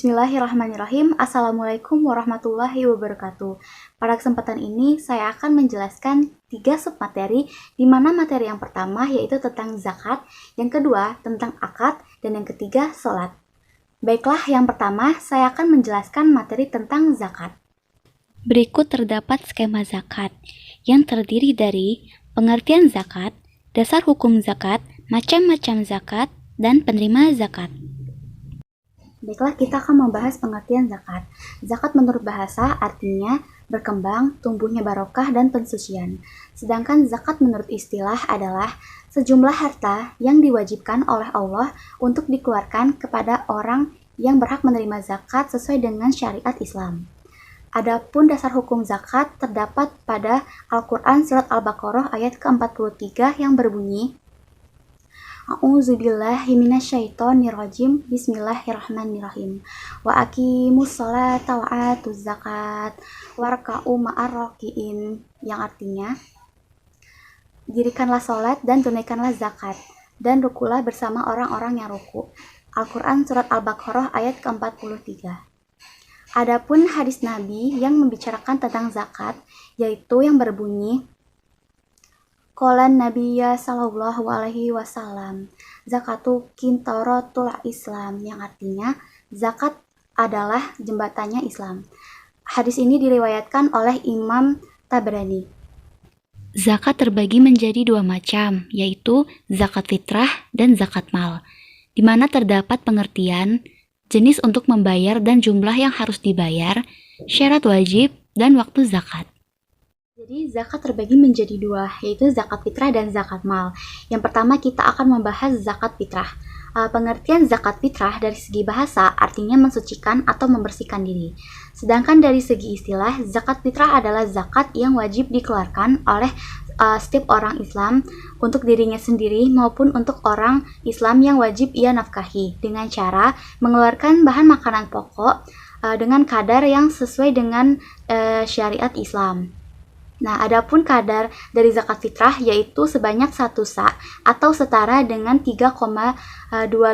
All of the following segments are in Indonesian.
Bismillahirrahmanirrahim. Assalamualaikum warahmatullahi wabarakatuh. Pada kesempatan ini saya akan menjelaskan 3 submateri, di mana materi yang pertama yaitu tentang zakat, yang kedua tentang akad, dan yang ketiga sholat. Baiklah, yang pertama saya akan menjelaskan materi tentang zakat. Berikut terdapat skema zakat yang terdiri dari pengertian zakat, dasar hukum zakat, macam-macam zakat, dan penerima zakat. Baiklah, kita akan membahas pengertian zakat. Zakat menurut bahasa artinya berkembang, tumbuhnya barokah, dan pensucian. Sedangkan zakat menurut istilah adalah sejumlah harta yang diwajibkan oleh Allah untuk dikeluarkan kepada orang yang berhak menerima zakat sesuai dengan syariat Islam. Adapun dasar hukum zakat terdapat pada Al-Quran Surat Al-Baqarah ayat ke-43 yang berbunyi, A'udzubillahi minasyaitonirrajim. Bismillahirrahmanirrahim. Wa aqimus sholata wa atuz zakat warka'u ma'ar raki'in, yang artinya dirikanlah sholat dan tunaikanlah zakat dan rukulah bersama orang-orang yang ruku. Al-Quran Surat Al-Baqarah ayat ke-43. Adapun hadis Nabi yang membicarakan tentang zakat, yaitu yang berbunyi, Qalan Nabiyya sallallahu alaihi wasallam, zakatu kintarotul Islam, yang artinya zakat adalah jembatannya Islam. Hadis ini diriwayatkan oleh Imam Tabrani. Zakat terbagi menjadi 2 macam, yaitu zakat fitrah dan zakat mal, di mana terdapat pengertian, jenis untuk membayar dan jumlah yang harus dibayar, syarat wajib, dan waktu zakat. Jadi zakat terbagi menjadi 2, yaitu zakat fitrah dan zakat mal. Yang pertama kita akan membahas zakat fitrah. Pengertian zakat fitrah dari segi bahasa artinya mensucikan atau membersihkan diri. Sedangkan dari segi istilah, zakat fitrah adalah zakat yang wajib dikeluarkan oleh setiap orang Islam untuk dirinya sendiri maupun untuk orang Islam yang wajib ia nafkahi dengan cara mengeluarkan bahan makanan pokok dengan kadar yang sesuai dengan syariat Islam. Nah, adapun kadar dari zakat fitrah yaitu sebanyak 1 sa' atau setara dengan 3,2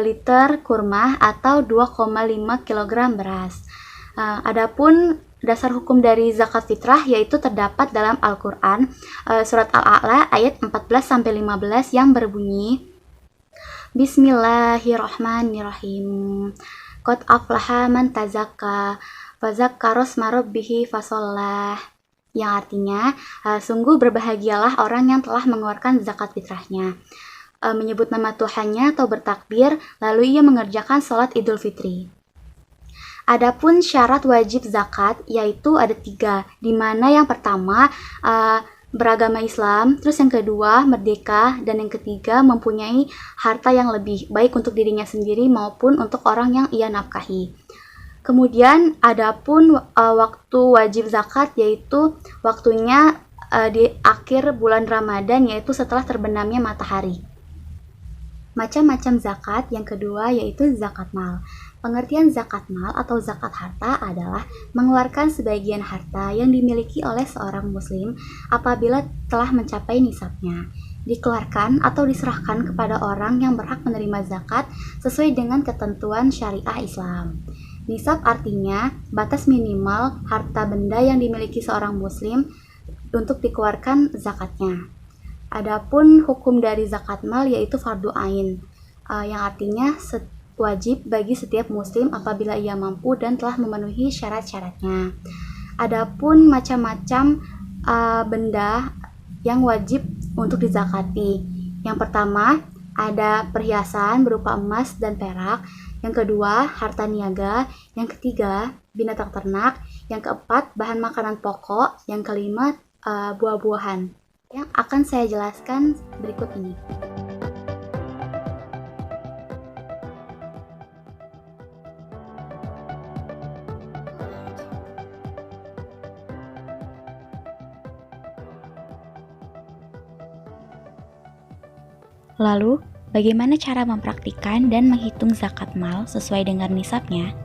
liter kurma atau 2,5 kg beras. Adapun dasar hukum dari zakat fitrah yaitu terdapat dalam Al-Quran Surat Al-A'la ayat 14-15 yang berbunyi, Bismillahirrahmanirrahim. Qad aflaha man tazakka fazakkara rabbihi fashollah, yang artinya sungguh berbahagialah orang yang telah mengeluarkan zakat fitrahnya, menyebut nama Tuhannya atau bertakbir, lalu ia mengerjakan sholat Idul Fitri. Adapun syarat wajib zakat yaitu ada 3, di mana yang pertama beragama Islam, terus yang kedua merdeka, dan yang ketiga mempunyai harta yang lebih baik untuk dirinya sendiri maupun untuk orang yang ia nafkahi. Kemudian adapun waktu wajib zakat yaitu waktunya di akhir bulan Ramadan, yaitu setelah terbenamnya matahari. Macam-macam zakat yang kedua yaitu zakat mal. Pengertian zakat mal atau zakat harta adalah mengeluarkan sebagian harta yang dimiliki oleh seorang muslim apabila telah mencapai nisabnya, dikeluarkan atau diserahkan kepada orang yang berhak menerima zakat sesuai dengan ketentuan syariah Islam. Nisab artinya batas minimal harta benda yang dimiliki seorang muslim untuk dikeluarkan zakatnya. Adapun hukum dari zakat mal yaitu fardu ain, yang artinya wajib bagi setiap muslim apabila ia mampu dan telah memenuhi syarat-syaratnya. Adapun macam-macam benda yang wajib untuk dizakati. Yang pertama ada perhiasan berupa emas dan perak, yang kedua harta niaga, yang ketiga binatang ternak, yang keempat bahan makanan pokok, yang kelima buah-buahan, yang akan saya jelaskan berikut ini. Lalu, bagaimana cara mempraktikkan dan menghitung zakat mal sesuai dengan nisabnya?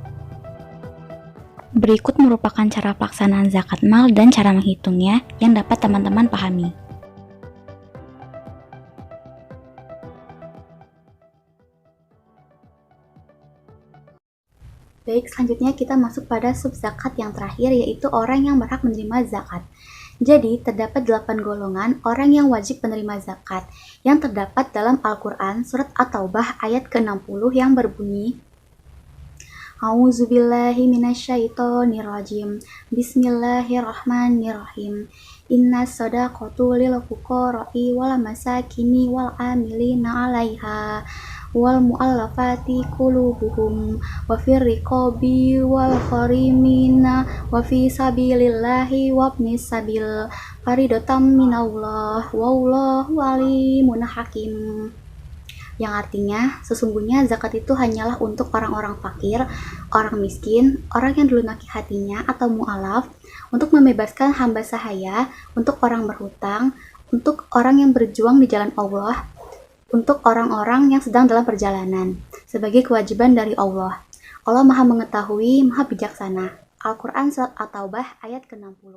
Berikut merupakan cara pelaksanaan zakat mal dan cara menghitungnya yang dapat teman-teman pahami. Baik, selanjutnya kita masuk pada sub zakat yang terakhir, yaitu orang yang berhak menerima zakat. Jadi, terdapat 8 golongan orang yang wajib menerima zakat, yang terdapat dalam Al-Quran surat At-Taubah ayat ke-60 yang berbunyi, A'udzubillahi minasyaitonirrajim. Bismillahirrahmanirrahim. Inna shadaqatu lil fuqara'i wal masakini wal amilina 'alaiha wal mu'allafati qulubuhum wa fir riqabi wal gharimina wa fi sabilillahi wabnis sabil faridatan minallah wallahu alimun hakim. Yang artinya, sesungguhnya zakat itu hanyalah untuk orang-orang fakir, orang miskin, orang yang dilunaki hatinya atau mu'alaf, untuk membebaskan hamba sahaya, untuk orang berhutang, untuk orang yang berjuang di jalan Allah, untuk orang-orang yang sedang dalam perjalanan, sebagai kewajiban dari Allah. Allah Maha Mengetahui, Maha Bijaksana. Al-Quran Surat At-Taubah ayat ke-60.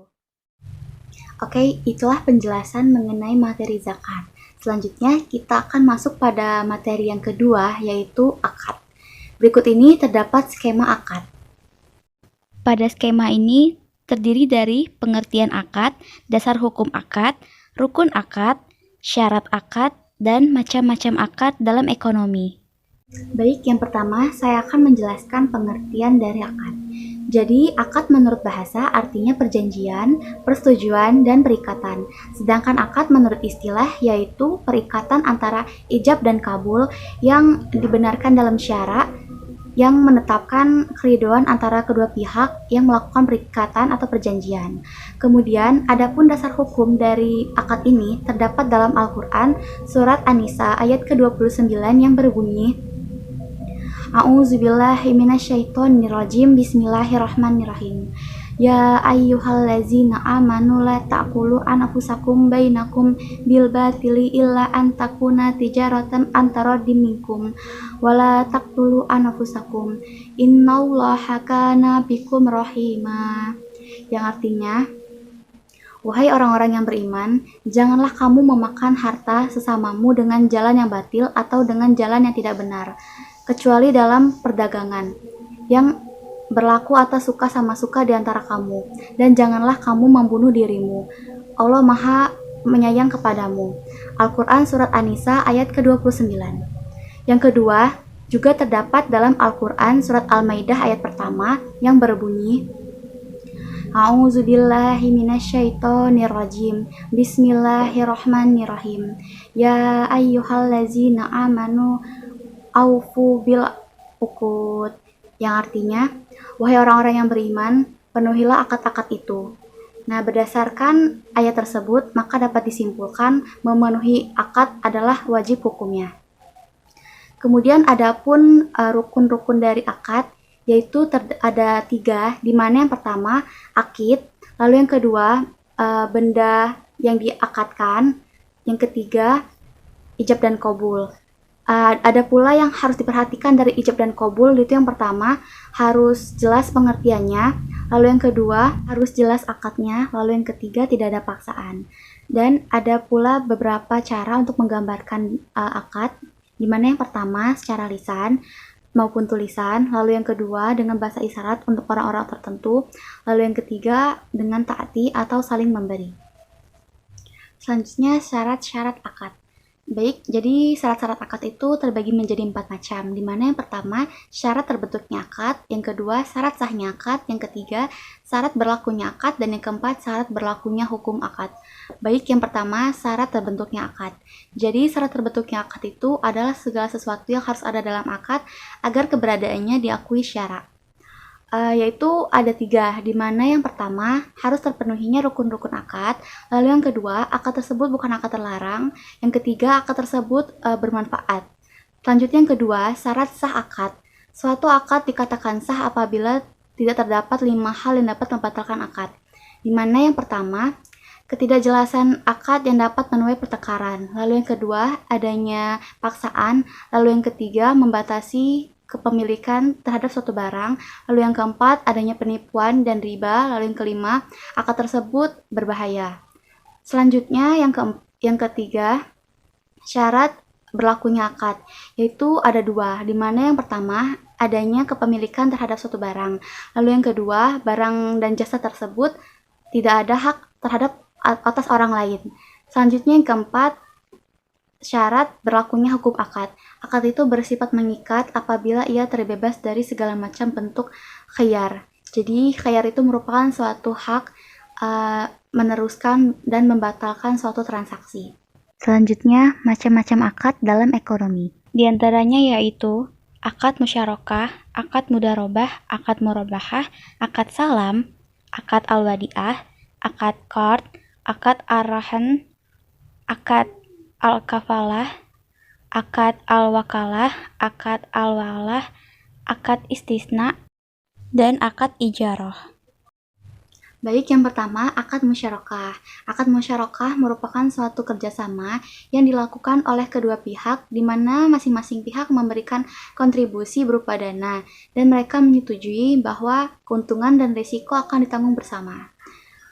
Oke, itulah penjelasan mengenai materi zakat. Selanjutnya, kita akan masuk pada materi yang kedua, yaitu akad. Berikut ini terdapat skema akad. Pada skema ini terdiri dari pengertian akad, dasar hukum akad, rukun akad, syarat akad, dan macam-macam akad dalam ekonomi. Baik, yang pertama saya akan menjelaskan pengertian dari akad. Jadi, akad menurut bahasa artinya perjanjian, persetujuan, dan perikatan. Sedangkan akad menurut istilah yaitu perikatan antara ijab dan kabul yang dibenarkan dalam syara yang menetapkan keridhaan antara kedua pihak yang melakukan perikatan atau perjanjian. Kemudian, adapun dasar hukum dari akad ini terdapat dalam Al-Quran surat An-Nisa ayat ke-29 yang berbunyi, A'udzubillahi minasyaitonirrajim. Bismillahirrahmanirrahim. Ya ayyuhallazina amanu la ta'kulu anfusakum bainakum bil batili illa an takuna tijaratan antaradim minkum wala taqtulu anfusakum innallaha kana bikum rahima. Yang artinya, wahai orang-orang yang beriman, janganlah kamu memakan harta sesamamu dengan jalan yang batil atau dengan jalan yang tidak benar, kecuali dalam perdagangan yang berlaku atas suka sama suka di antara kamu, dan janganlah kamu membunuh dirimu. Allah Maha menyayang kepadamu. Al-Quran Surat An-Nisa ayat ke-29. Yang kedua, juga terdapat dalam Al-Quran Surat Al-Maidah ayat pertama yang berbunyi, A'udzubillahi minasyaitonirrajim. Bismillahirrahmanirrahim. Ya ayyuhallazina amanu aufu bil uqud. Yang artinya, wahai orang-orang yang beriman, penuhilah akad-akad itu. Nah, berdasarkan ayat tersebut, maka dapat disimpulkan memenuhi akad adalah wajib hukumnya. Kemudian adapun rukun-rukun dari akad, yaitu ada 3, di mana yang pertama akid, lalu yang kedua benda yang diakadkan, yang ketiga ijab dan qabul. Ada pula yang harus diperhatikan dari ijab dan qabul, itu yang pertama harus jelas pengertiannya, lalu yang kedua harus jelas akadnya, lalu yang ketiga tidak ada paksaan. Dan ada pula beberapa cara untuk menggambarkan akad, di mana yang pertama secara lisan maupun tulisan, lalu yang kedua dengan bahasa isyarat untuk orang-orang tertentu, lalu yang ketiga dengan ta'ti atau saling memberi. Selanjutnya syarat-syarat akad. Baik, jadi syarat-syarat akad itu terbagi menjadi 4 macam, di mana yang pertama syarat terbentuknya akad, yang kedua syarat sahnya akad, yang ketiga syarat berlakunya akad, dan yang keempat syarat berlakunya hukum akad. Baik, yang pertama syarat terbentuknya akad. Jadi syarat terbentuknya akad itu adalah segala sesuatu yang harus ada dalam akad agar keberadaannya diakui syara. Yaitu ada 3, di mana yang pertama harus terpenuhinya rukun-rukun akad, lalu yang kedua akad tersebut bukan akad terlarang, yang ketiga akad tersebut bermanfaat. Selanjutnya yang kedua syarat sah akad. Suatu akad dikatakan sah apabila tidak terdapat 5 hal yang dapat membatalkan akad, di mana yang pertama ketidakjelasan akad yang dapat menuai pertengkaran, lalu yang kedua adanya paksaan, lalu yang ketiga membatasi kepemilikan terhadap suatu barang, lalu yang keempat adanya penipuan dan riba, lalu yang kelima akad tersebut berbahaya. Selanjutnya yang ketiga syarat berlakunya akad, yaitu ada dua, di mana yang pertama adanya kepemilikan terhadap suatu barang, lalu yang kedua barang dan jasa tersebut tidak ada hak terhadap atas orang lain. Selanjutnya yang keempat, syarat berlakunya hukum akad. Akad itu bersifat mengikat apabila ia terbebas dari segala macam bentuk khiyar. Jadi khiyar itu merupakan suatu hak meneruskan dan membatalkan suatu transaksi. Selanjutnya, macam-macam akad dalam ekonomi. Di antaranya yaitu akad musyarakah, akad mudarobah, akad murabahah, akad salam, akad al-wadi'ah, akad qard, akad ar-rahan, akad al-kafalah, akad al-wakalah, akad al-walah, akad istisna, dan akad ijarah. Baik, yang pertama, akad musyarakah. Akad musyarakah merupakan suatu kerjasama yang dilakukan oleh kedua pihak, di mana masing-masing pihak memberikan kontribusi berupa dana, dan mereka menyetujui bahwa keuntungan dan risiko akan ditanggung bersama.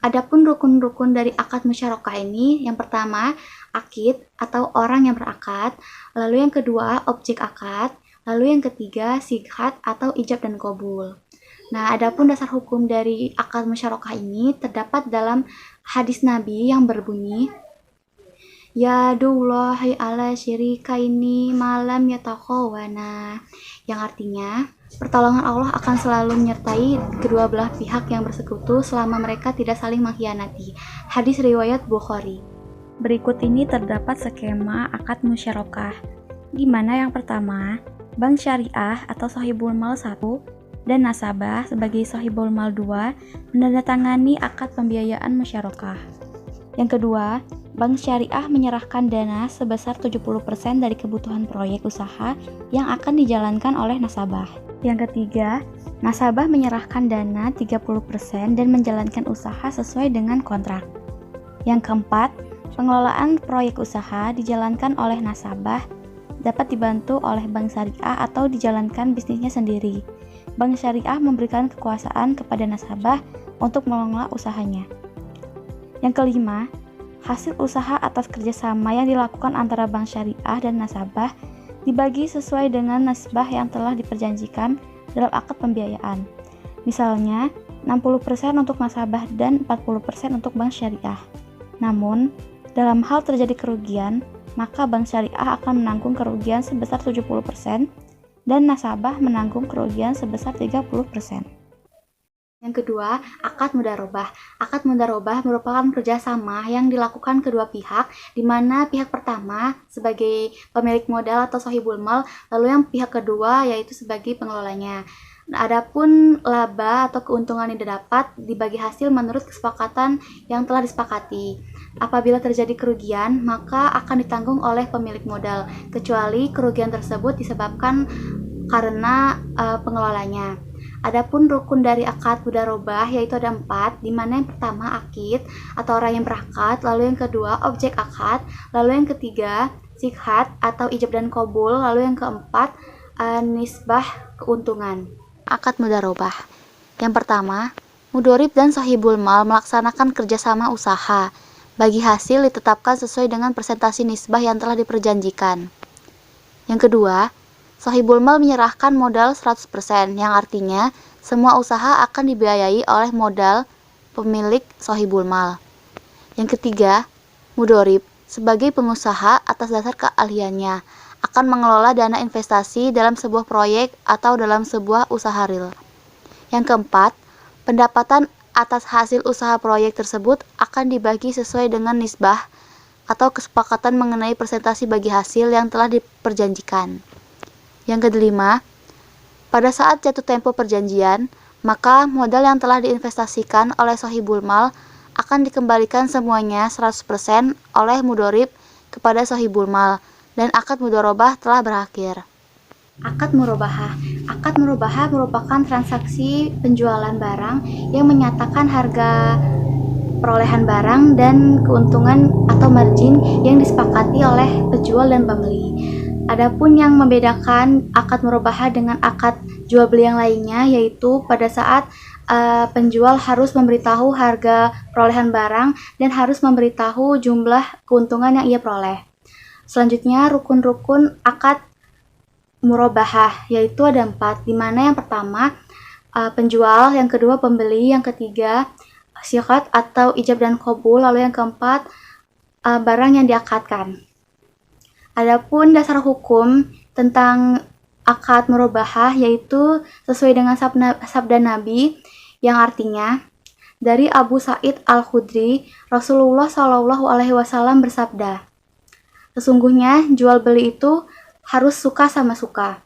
Adapun rukun-rukun dari akad musyarakah ini, yang pertama, akid atau orang yang berakad, lalu yang kedua, objek akad, lalu yang ketiga, sighat atau ijab dan qabul. Nah, adapun dasar hukum dari akad musyarakah ini terdapat dalam hadis Nabi yang berbunyi, Ya dullahi ala syirika ini malam yatakhawana, yang artinya, pertolongan Allah akan selalu menyertai kedua belah pihak yang bersekutu selama mereka tidak saling mengkhianati. Hadis riwayat Bukhari. Berikut ini terdapat skema akad musyarakah, di mana yang pertama, bank syariah atau sahibul mal 1 dan nasabah sebagai sahibul mal 2 menandatangani akad pembiayaan musyarakah. Yang kedua, bank syariah menyerahkan dana sebesar 70% dari kebutuhan proyek usaha yang akan dijalankan oleh nasabah. Yang ketiga, nasabah menyerahkan dana 30% dan menjalankan usaha sesuai dengan kontrak. Yang keempat, pengelolaan proyek usaha dijalankan oleh nasabah dapat dibantu oleh bank syariah atau dijalankan bisnisnya sendiri. Bank syariah memberikan kekuasaan kepada nasabah untuk mengelola usahanya. Yang kelima, hasil usaha atas kerjasama yang dilakukan antara bank syariah dan nasabah dibagi sesuai dengan nasabah yang telah diperjanjikan dalam akad pembiayaan. Misalnya, 60% untuk nasabah dan 40% untuk bank syariah. Namun, dalam hal terjadi kerugian, maka bank syariah akan menanggung kerugian sebesar 70% dan nasabah menanggung kerugian sebesar 30%. Yang kedua, akad mudarobah. Akad mudarobah merupakan kerjasama yang dilakukan kedua pihak, di mana pihak pertama sebagai pemilik modal atau sahibul mal, lalu yang pihak kedua yaitu sebagai pengelolanya. Nah, adapun laba atau keuntungan yang didapat dibagi hasil menurut kesepakatan yang telah disepakati. Apabila terjadi kerugian, maka akan ditanggung oleh pemilik modal, kecuali kerugian tersebut disebabkan karena pengelolanya. Adapun rukun dari akad mudarobah yaitu ada 4, di mana yang pertama akid atau orang yang berakad, lalu yang kedua objek akad, lalu yang ketiga sighat atau ijab dan qabul, lalu yang keempat nisbah keuntungan. Akad mudarobah. Yang pertama, mudorib dan sahibul mal melaksanakan kerjasama usaha. Bagi hasil ditetapkan sesuai dengan persentase nisbah yang telah diperjanjikan. Yang kedua, sahibul mal menyerahkan modal 100%, yang artinya semua usaha akan dibiayai oleh modal pemilik sahibul mal. Yang ketiga, mudorib sebagai pengusaha atas dasar keahliannya akan mengelola dana investasi dalam sebuah proyek atau dalam sebuah usaha real. Yang keempat, pendapatan atas hasil usaha proyek tersebut akan dibagi sesuai dengan nisbah atau kesepakatan mengenai persentase bagi hasil yang telah diperjanjikan. Yang kelima, pada saat jatuh tempo perjanjian, maka modal yang telah diinvestasikan oleh sahibul mal akan dikembalikan semuanya 100% oleh mudorib kepada sahibul mal, dan akad mudorobah telah berakhir. Akad murabahah. Akad murabahah merupakan transaksi penjualan barang yang menyatakan harga perolehan barang dan keuntungan atau margin yang disepakati oleh penjual dan pembeli. Adapun yang membedakan akad murabahah dengan akad jual beli yang lainnya yaitu pada saat penjual harus memberitahu harga perolehan barang dan harus memberitahu jumlah keuntungan yang ia peroleh. Selanjutnya rukun-rukun akad murabahah, yaitu ada 4, di mana yang pertama penjual, yang kedua pembeli, yang ketiga syikat atau ijab dan qabul, lalu yang keempat barang yang diakadkan. Adapun dasar hukum tentang akad murabahah yaitu sesuai dengan sabda Nabi yang artinya dari Abu Sa'id Al-Khudri, Rasulullah Shallallahu Alaihi Wasallam bersabda, sesungguhnya jual beli itu harus suka sama suka.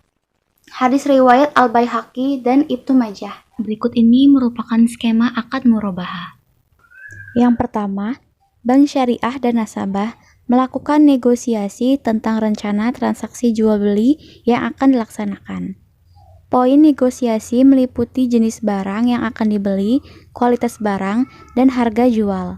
Hadis riwayat Al-Baihaqi dan Ibnu Majah. Berikut ini merupakan skema akad murabahah. Yang pertama, bank syariah dan nasabah melakukan negosiasi tentang rencana transaksi jual beli yang akan dilaksanakan. Poin negosiasi meliputi jenis barang yang akan dibeli, kualitas barang, dan harga jual.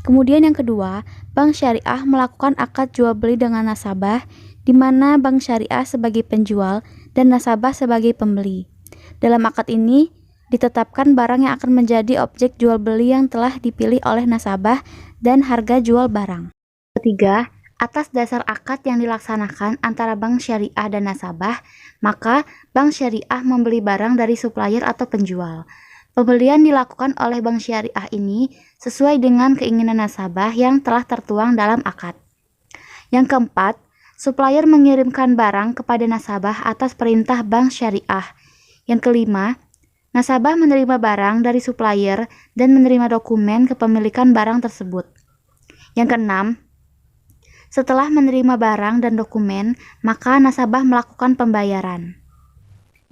Kemudian yang kedua, bank syariah melakukan akad jual beli dengan nasabah, di mana bank syariah sebagai penjual dan nasabah sebagai pembeli. Dalam akad ini, ditetapkan barang yang akan menjadi objek jual beli yang telah dipilih oleh nasabah dan harga jual barang. Ketiga, atas dasar akad yang dilaksanakan antara bank syariah dan nasabah, maka bank syariah membeli barang dari supplier atau penjual. Pembelian dilakukan oleh bank syariah ini sesuai dengan keinginan nasabah yang telah tertuang dalam akad. Yang keempat, supplier mengirimkan barang kepada nasabah atas perintah bank syariah. Yang kelima, nasabah menerima barang dari supplier dan menerima dokumen kepemilikan barang tersebut. Yang keenam, setelah menerima barang dan dokumen, maka nasabah melakukan pembayaran.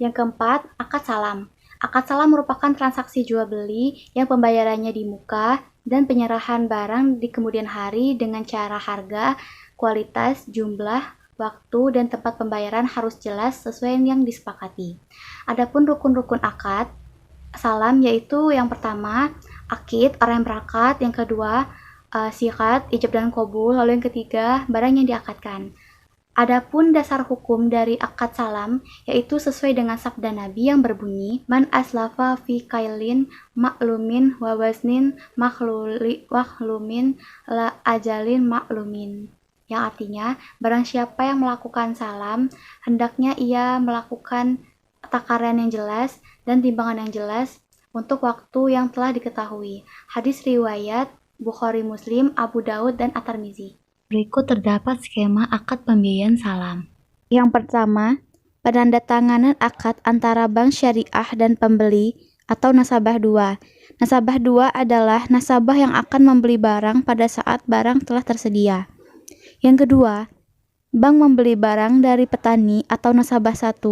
Yang keempat, akad salam. Akad salam merupakan transaksi jual beli yang pembayarannya di muka dan penyerahan barang di kemudian hari dengan cara harga, kualitas, jumlah, waktu, dan tempat pembayaran harus jelas sesuai yang disepakati. Adapun rukun-rukun akad salam yaitu yang pertama, akid, orang yang berakad, yang kedua, syikat, ijab dan qabul, lalu yang ketiga, barang yang diakadkan. Adapun dasar hukum dari akad salam yaitu sesuai dengan sabda Nabi yang berbunyi, man aslafa fi kailin maklumin wa waznin maklumin la ajalin maklumin. Yang artinya, barang siapa yang melakukan salam, hendaknya ia melakukan takaran yang jelas dan timbangan yang jelas untuk waktu yang telah diketahui. Hadis riwayat Bukhari Muslim, Abu Daud, dan At-Tirmizi. Berikut terdapat skema akad pembiayaan salam. Yang pertama, penandatanganan akad antara bank syariah dan pembeli atau nasabah 2. Nasabah 2 adalah nasabah yang akan membeli barang pada saat barang telah tersedia. Yang kedua, bank membeli barang dari petani atau nasabah 1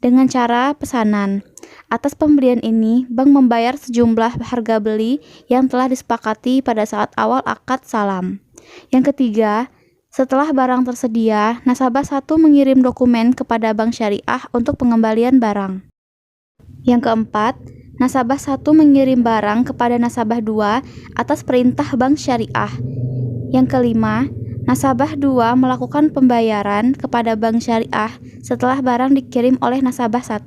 dengan cara pesanan. Atas pembelian ini, bank membayar sejumlah harga beli yang telah disepakati pada saat awal akad salam. Yang ketiga, setelah barang tersedia, nasabah 1 mengirim dokumen kepada bank syariah untuk pengembalian barang. Yang keempat, nasabah 1 mengirim barang kepada nasabah 2 atas perintah bank syariah. Yang kelima, nasabah 2 melakukan pembayaran kepada bank syariah setelah barang dikirim oleh nasabah 1.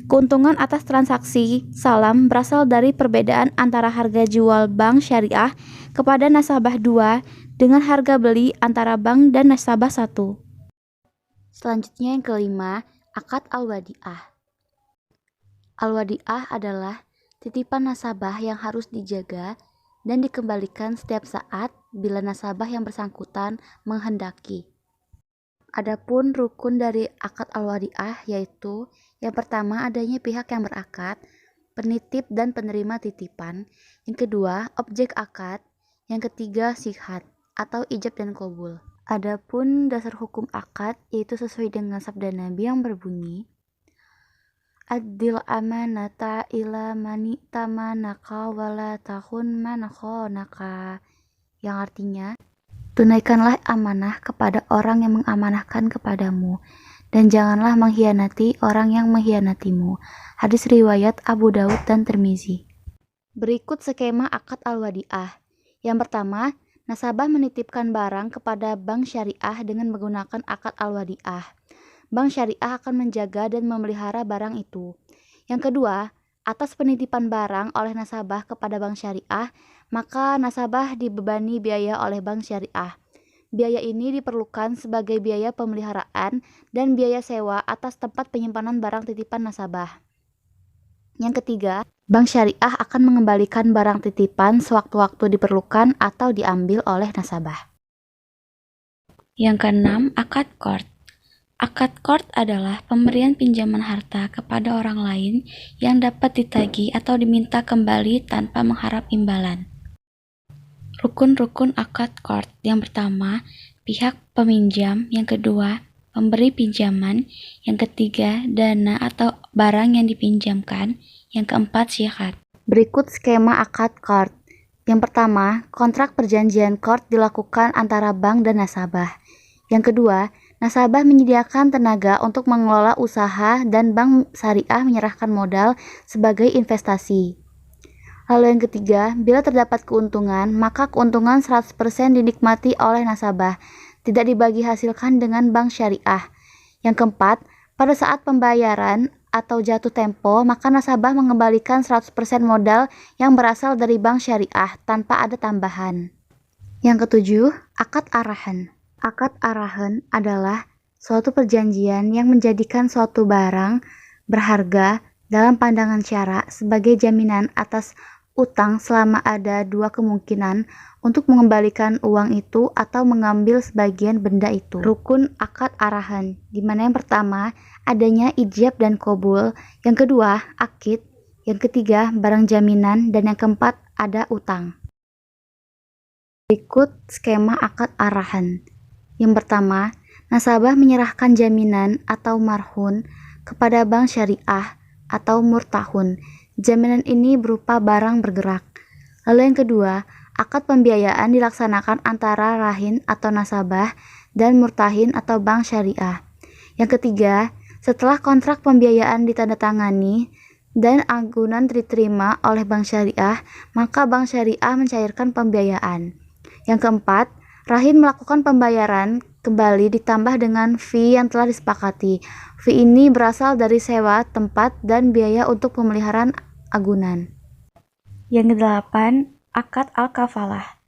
Keuntungan atas transaksi salam berasal dari perbedaan antara harga jual bank syariah kepada nasabah 2 dengan harga beli antara bank dan nasabah 1. Selanjutnya yang kelima, akad al-wadi'ah. Al-wadi'ah adalah titipan nasabah yang harus dijaga dan dikembalikan setiap saat bila nasabah yang bersangkutan menghendaki. Adapun rukun dari akad al-wadi'ah yaitu yang pertama adanya pihak yang berakad, penitip dan penerima titipan, yang kedua objek akad, yang ketiga syikat atau ijab dan qabul. Adapun dasar hukum akad yaitu sesuai dengan sabda Nabi yang berbunyi, Addil amanata ila mani tamanaka wala tahun manakhanaka, yang artinya tunaikanlah amanah kepada orang yang mengamanahkan kepadamu dan janganlah mengkhianati orang yang mengkhianatimu. Hadis riwayat Abu Daud dan Tirmizi. Berikut skema akad al-wadi'ah. Yang pertama, nasabah menitipkan barang kepada bank syariah dengan menggunakan akad al-wadi'ah. Bank syariah akan menjaga dan memelihara barang itu. Yang kedua, atas penitipan barang oleh nasabah kepada bank syariah, maka nasabah dibebani biaya oleh bank syariah. Biaya ini diperlukan sebagai biaya pemeliharaan dan biaya sewa atas tempat penyimpanan barang titipan nasabah. Yang ketiga, bank syariah akan mengembalikan barang titipan sewaktu-waktu diperlukan atau diambil oleh nasabah. Yang keenam, akad qard. Akad qard adalah pemberian pinjaman harta kepada orang lain yang dapat ditagih atau diminta kembali tanpa mengharap imbalan. Rukun-rukun akad qard. Yang pertama, pihak peminjam. Yang kedua, pemberi pinjaman. Yang ketiga, dana atau barang yang dipinjamkan. Yang keempat, syikat. Berikut skema akad qard. Yang pertama, kontrak perjanjian qard dilakukan antara bank dan nasabah. Yang kedua, nasabah menyediakan tenaga untuk mengelola usaha dan bank syariah menyerahkan modal sebagai investasi. Lalu yang ketiga, bila terdapat keuntungan, maka keuntungan 100% dinikmati oleh nasabah, tidak dibagi hasilkan dengan bank syariah. Yang keempat, pada saat pembayaran atau jatuh tempo, maka nasabah mengembalikan 100% modal yang berasal dari bank syariah tanpa ada tambahan. Yang ketujuh, akad arahan. Akad arahan adalah suatu perjanjian yang menjadikan suatu barang berharga dalam pandangan syara sebagai jaminan atas utang selama ada dua kemungkinan untuk mengembalikan uang itu atau mengambil sebagian benda itu. Rukun akad arahan, di mana yang pertama adanya ijab dan qabul, yang kedua akid, yang ketiga barang jaminan, dan yang keempat ada utang. Berikut skema akad arahan. Yang pertama, nasabah menyerahkan jaminan atau marhun kepada bank syariah atau murtahun. Jaminan ini berupa barang bergerak. Lalu yang kedua, akad pembiayaan dilaksanakan antara rahin atau nasabah dan murtahin atau bank syariah. Yang ketiga, setelah kontrak pembiayaan ditandatangani dan agunan diterima oleh bank syariah, maka bank syariah mencairkan pembiayaan. Yang keempat, rahin melakukan pembayaran kembali ditambah dengan fee yang telah disepakati. Fee ini berasal dari sewa tempat dan biaya untuk pemeliharaan agunan. Yang kedelapan, akad al-kafalah.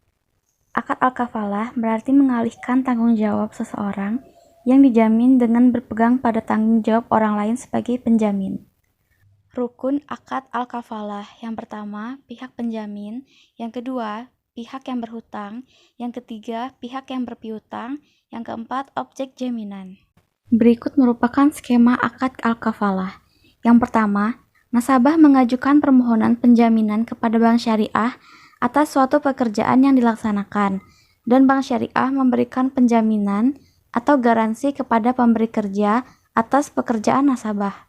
Akad al-kafalah berarti mengalihkan tanggung jawab seseorang yang dijamin dengan berpegang pada tanggung jawab orang lain sebagai penjamin. Rukun akad al-kafalah. Yang pertama, pihak penjamin. Yang kedua, pihak yang berhutang. Yang ketiga, pihak yang berpiutang. Yang keempat, objek jaminan. Berikut merupakan skema akad al-kafalah. Yang pertama, nasabah mengajukan permohonan penjaminan kepada bank syariah atas suatu pekerjaan yang dilaksanakan, dan bank syariah memberikan penjaminan atau garansi kepada pemberi kerja atas pekerjaan nasabah.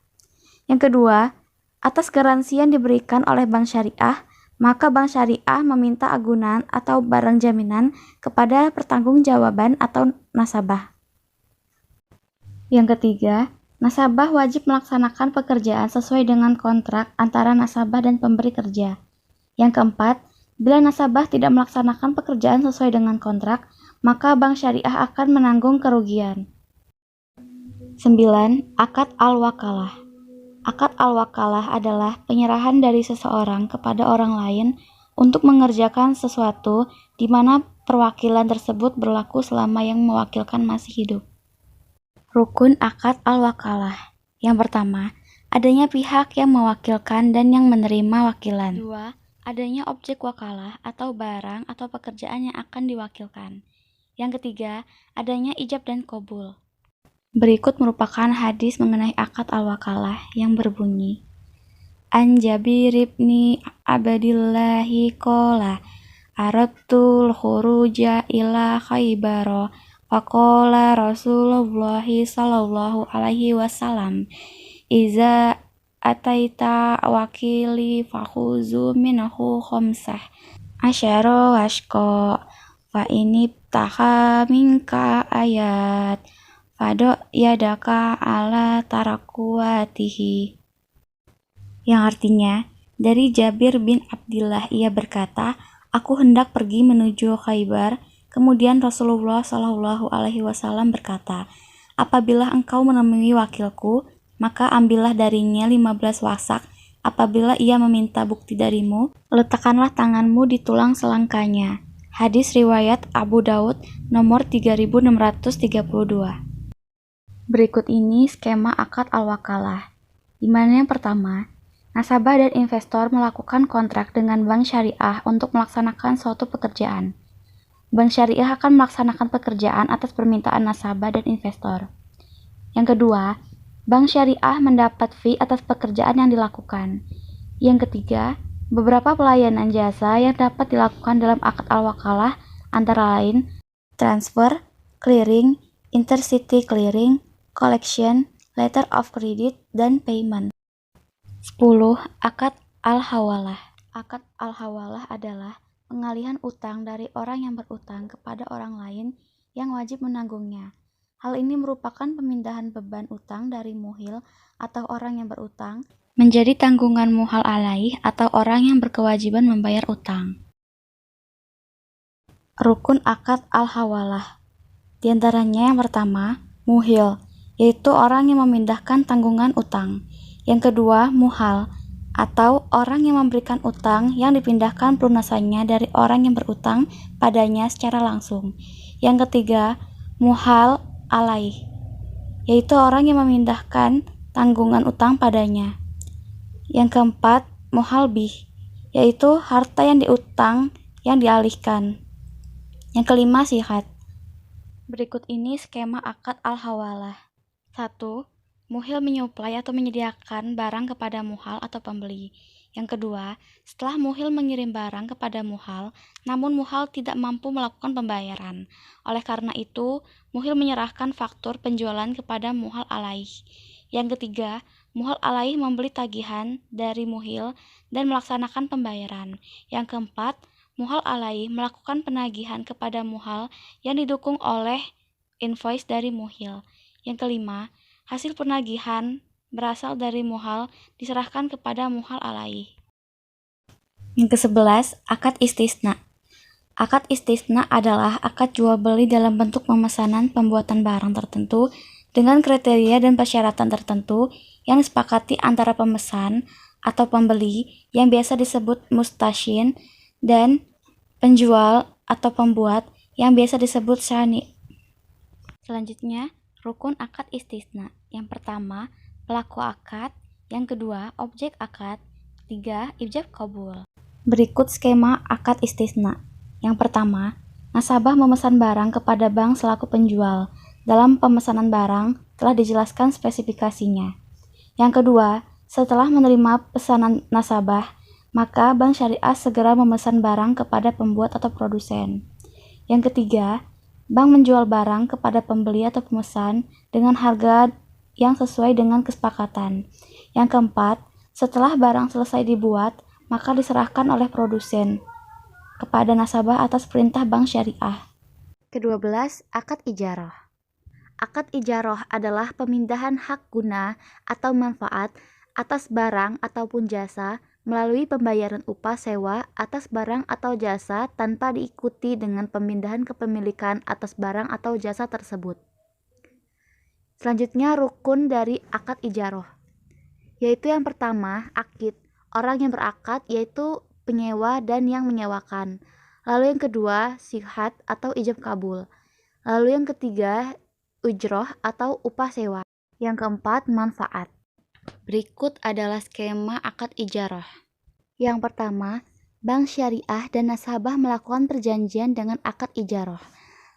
Yang kedua, atas garansi yang diberikan oleh bank syariah, maka bank syariah meminta agunan atau barang jaminan kepada pertanggungjawaban atau nasabah. Yang ketiga, nasabah wajib melaksanakan pekerjaan sesuai dengan kontrak antara nasabah dan pemberi kerja. Yang keempat, bila nasabah tidak melaksanakan pekerjaan sesuai dengan kontrak, maka bank syariah akan menanggung kerugian. 9. Akad al-wakalah. Akad al-wakalah adalah penyerahan dari seseorang kepada orang lain untuk mengerjakan sesuatu di mana perwakilan tersebut berlaku selama yang mewakilkan masih hidup. Rukun akad al-wakalah. Yang pertama, adanya pihak yang mewakilkan dan yang menerima wakilan. 2. Adanya objek wakalah atau barang atau pekerjaan yang akan diwakilkan. Yang ketiga, adanya ijab dan qabul. Berikut merupakan hadis mengenai akad al-wakalah yang berbunyi, An Jabir ibni Abdillahi qala aradtul khuruja ila Khaybara faqala Rasulullah sallallahu alaihi wasallam iza ataita wakili fakhuzu minhu khamsah asyara washqa fa inibtaha minka ayat fado yadaka ala tarakuatihi. Yang artinya, dari Jabir bin Abdillah ia berkata, aku hendak pergi menuju Khaybar, kemudian Rasulullah Shallallahu Alaihi Wasallam berkata, apabila engkau menemui wakilku, maka ambillah darinya 15 wasak. Apabila ia meminta bukti darimu, letakkanlah tanganmu di tulang selangkanya. Hadis riwayat Abu Daud nomor 3632. Berikut ini skema akad al-wakalah, di mana yang pertama, nasabah dan investor melakukan kontrak dengan bank syariah untuk melaksanakan suatu pekerjaan. Bank syariah akan melaksanakan pekerjaan atas permintaan nasabah dan investor. Yang kedua, bank syariah mendapat fee atas pekerjaan yang dilakukan. Yang ketiga, beberapa pelayanan jasa yang dapat dilakukan dalam akad al-wakalah antara lain transfer, clearing, intercity clearing, collection, letter of credit, dan payment. 10. Akad al-hawalah. Akad al-hawalah adalah pengalihan utang dari orang yang berutang kepada orang lain yang wajib menanggungnya. Hal ini merupakan pemindahan beban utang dari muhil atau orang yang berutang menjadi tanggungan muhal alaih atau orang yang berkewajiban membayar utang. Rukun akad al-hawalah. Di antaranya yang pertama, muhil, yaitu orang yang memindahkan tanggungan utang. Yang kedua, muhal, atau orang yang memberikan utang yang dipindahkan pelunasannya dari orang yang berutang padanya secara langsung. Yang ketiga, muhal alaih, yaitu orang yang memindahkan tanggungan utang padanya. Yang keempat, muhal bih, yaitu harta yang diutang yang dialihkan. Yang kelima, sihat. Berikut ini skema akad al-hawalah. 1. Muhil menyuplai atau menyediakan barang kepada muhal atau pembeli. Yang kedua, setelah muhil mengirim barang kepada muhal, namun muhal tidak mampu melakukan pembayaran. Oleh karena itu, muhil menyerahkan faktur penjualan kepada muhal alaih. Yang ketiga, muhal alaih membeli tagihan dari muhil dan melaksanakan pembayaran. Yang keempat, muhal alaih melakukan penagihan kepada muhal yang didukung oleh invoice dari muhil. Yang kelima, hasil penagihan berasal dari muhal diserahkan kepada muhal alaih. Yang ke-11, akad istisna. Akad istisna adalah akad jual beli dalam bentuk pemesanan pembuatan barang tertentu dengan kriteria dan persyaratan tertentu yang disepakati antara pemesan atau pembeli yang biasa disebut mustasyin dan penjual atau pembuat yang biasa disebut syani. Selanjutnya, rukun akad istisna. Yang pertama, pelaku akad. Yang kedua, objek akad. 3. Ijab qabul. Berikut skema akad istisna. Yang pertama, nasabah memesan barang kepada bank selaku penjual. Dalam pemesanan barang telah dijelaskan spesifikasinya. Yang kedua, setelah menerima pesanan nasabah, maka bank syariah segera memesan barang kepada pembuat atau produsen. Yang ketiga, bank menjual barang kepada pembeli atau pemesan dengan harga yang sesuai dengan kesepakatan. Yang keempat, setelah barang selesai dibuat, maka diserahkan oleh produsen kepada nasabah atas perintah bank syariah. Ke-12, akad ijarah. Akad ijarah adalah pemindahan hak guna atau manfaat atas barang ataupun jasa melalui pembayaran upah sewa atas barang atau jasa tanpa diikuti dengan pemindahan kepemilikan atas barang atau jasa tersebut. Selanjutnya, rukun dari akad ijarah, yaitu yang pertama, akid, orang yang berakad yaitu penyewa dan yang menyewakan. Lalu yang kedua, sihat atau ijab kabul. Lalu yang ketiga, ujroh atau upah sewa. Yang keempat, manfaat. Berikut adalah skema akad ijarah. Yang pertama, bank syariah dan nasabah melakukan perjanjian dengan akad ijarah.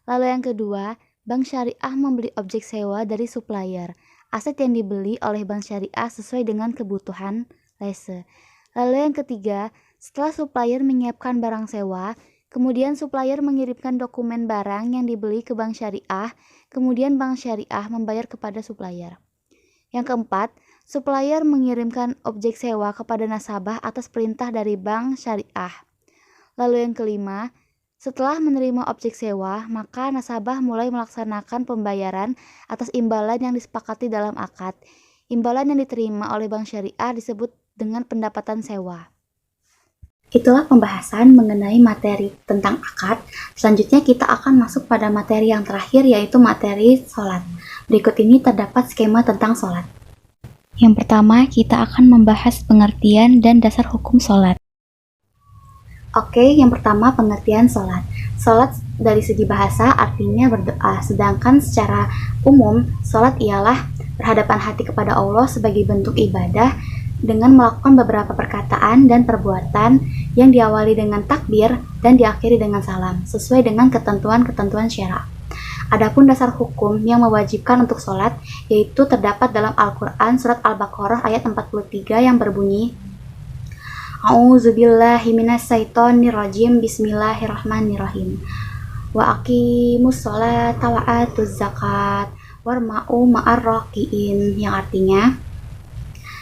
Lalu yang kedua, bank syariah membeli objek sewa dari supplier, aset yang dibeli oleh bank syariah sesuai dengan kebutuhan lese. Lalu yang ketiga, setelah supplier menyiapkan barang sewa, kemudian supplier mengirimkan dokumen barang yang dibeli ke bank syariah, kemudian bank syariah membayar kepada supplier. Yang keempat, supplier mengirimkan objek sewa kepada nasabah atas perintah dari bank syariah. Lalu yang kelima, setelah menerima objek sewa, maka nasabah mulai melaksanakan pembayaran atas imbalan yang disepakati dalam akad. Imbalan yang diterima oleh bank syariah disebut dengan pendapatan sewa. Itulah pembahasan mengenai materi tentang akad. Selanjutnya kita akan masuk pada materi yang terakhir, yaitu materi sholat. Berikut ini terdapat skema tentang sholat. Yang pertama, kita akan membahas pengertian dan dasar hukum sholat. Oke, yang pertama pengertian sholat. Sholat dari segi bahasa artinya berdoa, sedangkan secara umum sholat ialah berhadapan hati kepada Allah sebagai bentuk ibadah dengan melakukan beberapa perkataan dan perbuatan yang diawali dengan takbir dan diakhiri dengan salam, sesuai dengan ketentuan-ketentuan syara. Adapun dasar hukum yang mewajibkan untuk sholat, yaitu terdapat dalam Al-Quran surat Al-Baqarah ayat 43 yang berbunyi, A'udzubillahi minasyaitonirrajim, Bismillahirrahmanirrahim. Wa aqimus sholata wa atuz zakat warma'u ma'ar raki'in, yang artinya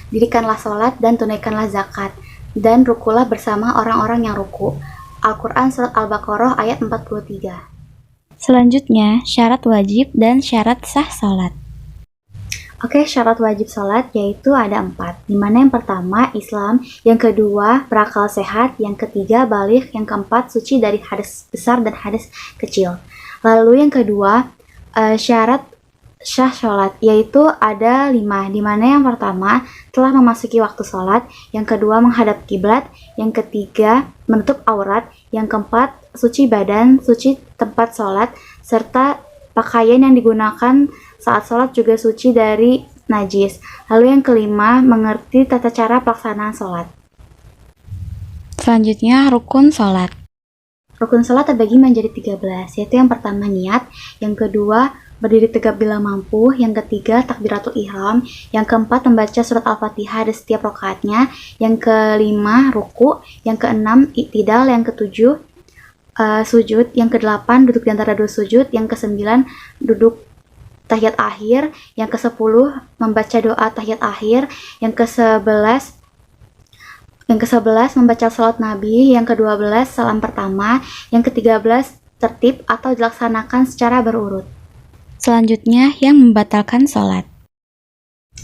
dirikanlah sholat dan tunaikanlah zakat dan rukulah bersama orang-orang yang ruku. Al-Quran surat Al-Baqarah ayat 43. Selanjutnya, syarat wajib dan syarat sah sholat. Oke, syarat wajib sholat yaitu ada 4, dimana yang pertama Islam, yang kedua berakal sehat, yang ketiga balik, yang keempat suci dari hadas besar dan hadas kecil. Lalu yang kedua syarat sah sholat yaitu ada 5, dimana yang pertama telah memasuki waktu sholat, yang kedua menghadap kiblat, yang ketiga menutup aurat, yang keempat suci badan, suci tempat sholat, serta pakaian yang digunakan saat sholat juga suci dari najis. Lalu yang kelima, mengerti tata cara pelaksanaan sholat. Selanjutnya, rukun sholat. Rukun sholat terbagi menjadi 13, yaitu yang pertama niat, yang kedua berdiri tegap bila mampu, yang ketiga takbiratul ihram, yang keempat membaca surat Al-Fatihah di setiap rakaatnya, yang kelima ruku, yang keenam i'tidal, yang ketujuh sujud, yang kedelapan duduk di antara dua sujud, yang kesembilan duduk tahiyat akhir, yang ke-10 membaca doa tahiyat akhir, yang ke-11 membaca salat Nabi, yang ke-12 salam pertama, yang ke-13 tertib atau dilaksanakan secara berurut. Selanjutnya, yang membatalkan sholat.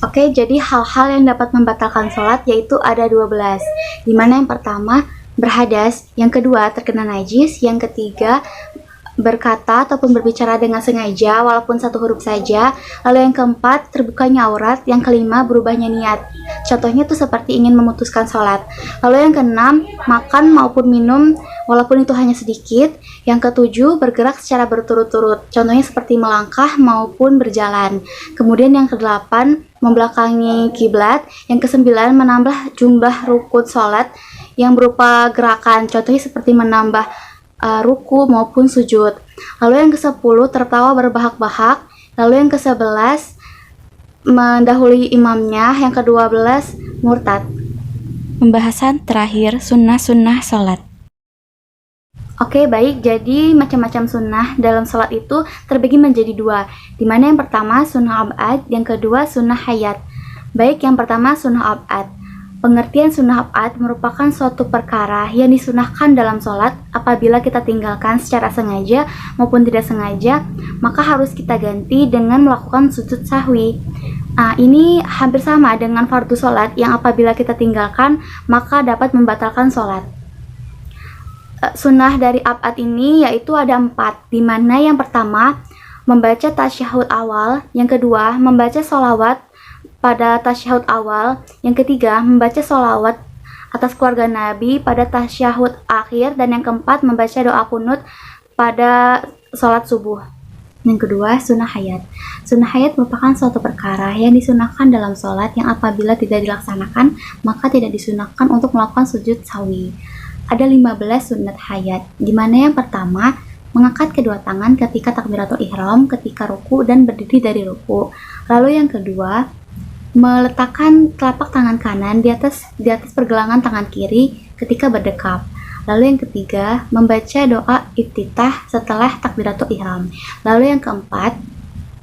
Oke, jadi hal-hal yang dapat membatalkan sholat yaitu ada 12, dimana yang pertama berhadas, yang kedua terkena najis, yang ketiga berkata ataupun berbicara dengan sengaja walaupun satu huruf saja, lalu yang keempat terbukanya aurat, yang kelima berubahnya niat, contohnya itu seperti ingin memutuskan sholat, lalu yang keenam makan maupun minum walaupun itu hanya sedikit, yang ketujuh bergerak secara berturut-turut, contohnya seperti melangkah maupun berjalan, kemudian yang kedelapan membelakangi kiblat, yang kesembilan menambah jumlah rukun sholat yang berupa gerakan, contohnya seperti menambah ruku maupun sujud. Lalu yang ke-10 tertawa berbahak-bahak. Lalu yang ke-11 mendahului imamnya. Yang ke-12 murtad. Pembahasan terakhir, sunnah-sunnah sholat. Oke, baik. Jadi macam-macam sunnah dalam sholat itu terbagi menjadi 2, dimana yang pertama sunnah ab'ad, yang kedua sunnah hayat. Baik, yang pertama sunnah ab'ad. Pengertian sunnah ab'ad merupakan suatu perkara yang disunahkan dalam sholat apabila kita tinggalkan secara sengaja maupun tidak sengaja, maka harus kita ganti dengan melakukan sujud sahwi. Ini hampir sama dengan fardu sholat yang apabila kita tinggalkan maka dapat membatalkan sholat. Sunnah dari ab'ad ini yaitu ada 4, dimana yang pertama membaca tasyahud awal, yang kedua membaca sholawat pada tasyahud awal, yang ketiga membaca sholawat atas keluarga Nabi pada tasyahud akhir, dan yang keempat membaca doa kunut pada sholat subuh. Yang kedua, sunnah hayat. Sunnah hayat merupakan suatu perkara yang disunahkan dalam sholat yang apabila tidak dilaksanakan maka tidak disunahkan untuk melakukan sujud sahwi. Ada 15 sunnat hayat, dimana yang pertama mengangkat kedua tangan ketika takbiratul ihram, ketika ruku dan berdiri dari ruku. Lalu yang kedua, meletakkan telapak tangan kanan di atas pergelangan tangan kiri ketika berdekap. Lalu yang ketiga, membaca doa iftitah setelah takbiratul ihram. Lalu yang keempat,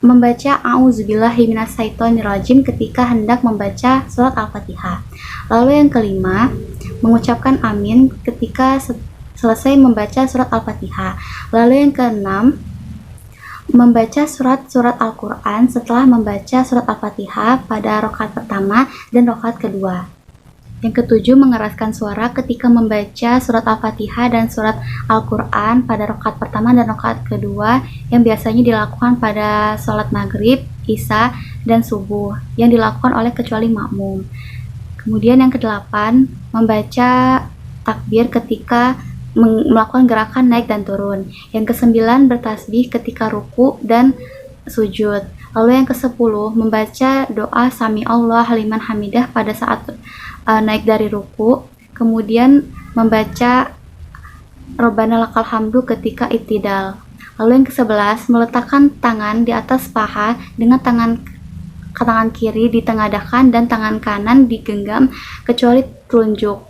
membaca a'udzubillahi minasyaitonirrajim ketika hendak membaca surat Al-Fatihah. Lalu yang kelima, mengucapkan amin ketika selesai membaca surat Al-Fatihah. Lalu yang keenam, membaca surat-surat Al-Quran setelah membaca surat Al-Fatihah pada rakaat pertama dan rakaat kedua. Yang ketujuh, mengeraskan suara ketika membaca surat Al-Fatihah dan surat Al-Quran pada rakaat pertama dan rakaat kedua yang biasanya dilakukan pada sholat maghrib, isya, dan subuh yang dilakukan oleh kecuali makmum. Kemudian yang kedelapan, membaca takbir ketika melakukan gerakan naik dan turun. Yang ke-9 bertasbih ketika ruku dan sujud. Lalu yang ke-10 membaca doa Sami Allah liman hamidah pada saat naik dari ruku. Kemudian membaca Rabbana lakal hamdu ketika iktidal. Lalu yang ke-11 meletakkan tangan di atas paha dengan tangan kiri ditengadahkan dan tangan kanan digenggam kecuali telunjuk.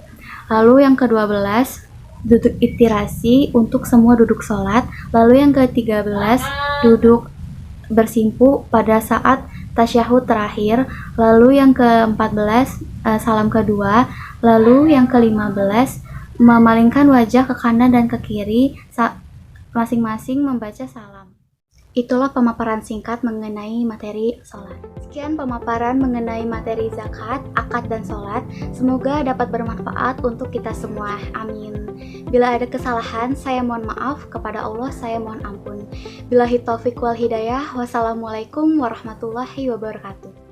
Lalu yang ke-12 duduk iftirasi untuk semua duduk sholat. Lalu yang ke-13 duduk bersimpu pada saat tasyahud terakhir. Lalu yang ke-14 salam kedua. Lalu yang ke-15 memalingkan wajah ke kanan dan ke kiri masing-masing membaca salam. Itulah pemaparan singkat mengenai materi sholat. Sekian pemaparan mengenai materi zakat, akad, dan sholat. Semoga dapat bermanfaat untuk kita semua. Amin. Bila ada kesalahan, saya mohon maaf. Kepada Allah, saya mohon ampun. Billahi taufiq wal hidayah. Wassalamualaikum warahmatullahi wabarakatuh.